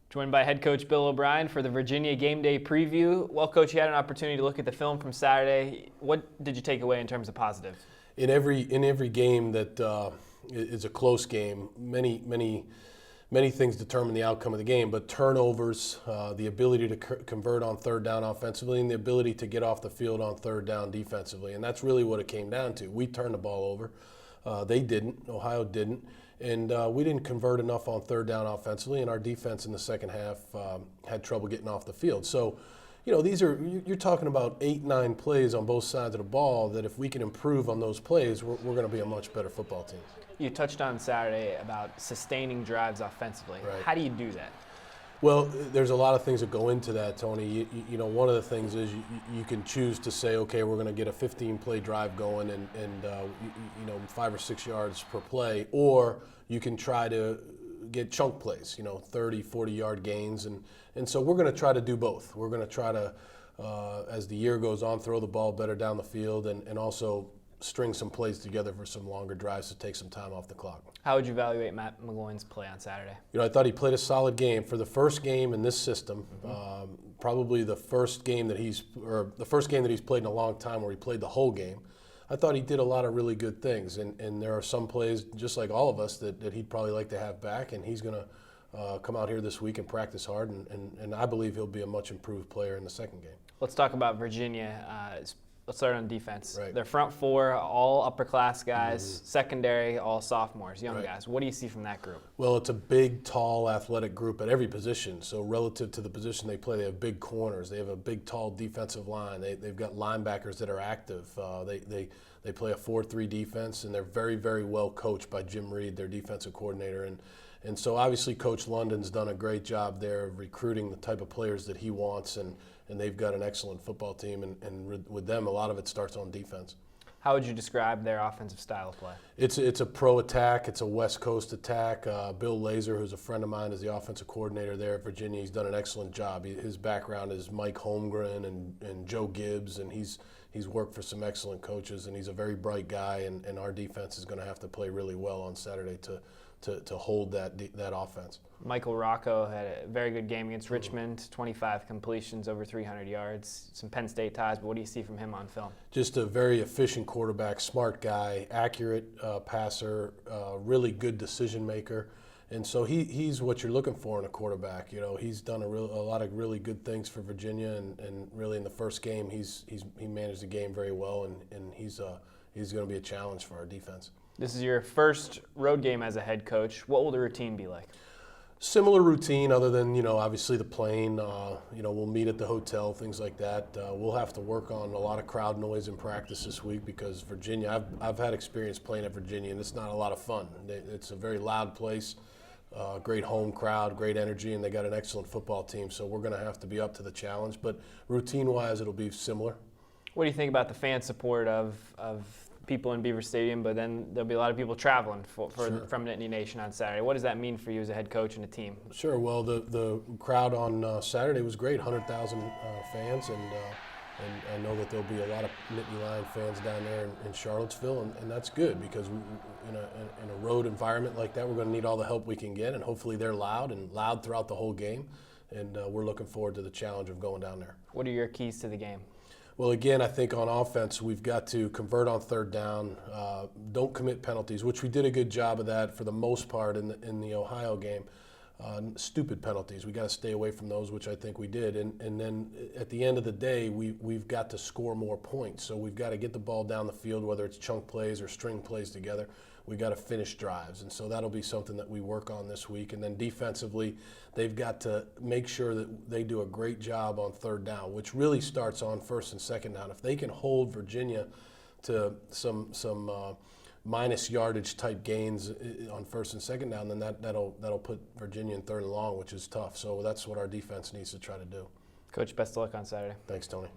Joined by head coach Bill O'Brien for the Virginia Game Day preview. Well, Coach, you had an opportunity to look at the film from Saturday. What did you take away in terms of positives? In every game that is a close game, many things determine the outcome of the game. But turnovers, the ability to convert on third down offensively, and the ability to get off the field on third down defensively, and that's really what it came down to. We turned the ball over. They didn't. Ohio didn't. And we didn't convert enough on third down offensively, and our defense in the second half had trouble getting off the field. So, you're talking about 8-9 plays on both sides of the ball that if we can improve on those plays, we're going to be a much better football team. You touched on Saturday about sustaining drives offensively. Right. How do you do that? Well, there's a lot of things that go into that, Tony. One of the things is you can choose to say, okay, we're going to get a 15-play drive going and 5 or 6 yards per play, or you can try to get chunk plays, 30, 40-yard gains. And so we're going to try to do both. We're going to try to, as the year goes on, throw the ball better down the field and also string some plays together for some longer drives to take some time off the clock. How would you evaluate Matt McGloin's play on Saturday? I thought he played a solid game for the first game in this system. Probably the first game that he's played in a long time where he played the whole game. I thought he did a lot of really good things, and there are some plays, just like all of us, that he'd probably like to have back, and he's going to come out here this week and practice hard, and I believe he'll be a much improved player in the second game. Let's talk about Virginia. Let's start on defense. Right. Their front four, all upper-class guys. Secondary, all sophomores, young Right. guys. What do you see from that group? Well, it's a big, tall, athletic group at every position. So relative to the position they play, they have big corners. They have a big, tall defensive line. They've got linebackers that are active. They play a 4-3 defense, and they're very, very well coached by Jim Reed, their defensive coordinator. And so obviously Coach London's done a great job there of recruiting the type of players that he wants, and they've got an excellent football team, and with them, a lot of it starts on defense. How would you describe their offensive style of play? It's a pro attack. It's a West Coast attack. Bill Lazor, who's a friend of mine, is the offensive coordinator there at Virginia. He's done an excellent job. His background is Mike Holmgren and Joe Gibbs, and he's worked for some excellent coaches, and he's a very bright guy, and our defense is going to have to play really well on Saturday to hold that offense. Michael Rocco had a very good game against Richmond, 25 completions, over 300 yards, some Penn State ties, but what do you see from him on film? Just a very efficient quarterback, smart guy, accurate passer, really good decision maker. And so he's what you're looking for in a quarterback. He's done a lot of really good things for Virginia, and really in the first game he managed the game very well, and he's going to be a challenge for our defense. This is your first road game as a head coach. What will the routine be like? Similar routine, other than obviously the plane. We'll meet at the hotel, things like that. We'll have to work on a lot of crowd noise in practice this week because Virginia. I've had experience playing at Virginia, and it's not a lot of fun. It's a very loud place, great home crowd, great energy, and they got an excellent football team. So we're going to have to be up to the challenge. But routine-wise, it'll be similar. What do you think about the fan support of people in Beaver Stadium, but then there'll be a lot of people traveling Sure. from Nittany Nation on Saturday? What does that mean for you as a head coach and a team? Sure. Well, the crowd on Saturday was great, 100,000 fans, and I know that there'll be a lot of Nittany Lion fans down there in Charlottesville, and that's good because in a road environment like that, we're going to need all the help we can get, and hopefully they're loud throughout the whole game, and we're looking forward to the challenge of going down there. What are your keys to the game? Well, again, I think on offense, we've got to convert on third down, don't commit penalties, which we did a good job of that for the most part in the Ohio game. Stupid penalties. We got to stay away from those, which I think we did. And then at the end of the day, we've got to score more points. So we've got to get the ball down the field, whether it's chunk plays or string plays together. We've got to finish drives. And so that'll be something that we work on this week. And then defensively, they've got to make sure that they do a great job on third down, which really starts on first and second down. If they can hold Virginia to some minus yardage type gains on first and second down, then that'll put Virginia in third and long, which is tough. So that's what our defense needs to try to do. Coach, best of luck on Saturday. Thanks, Tony.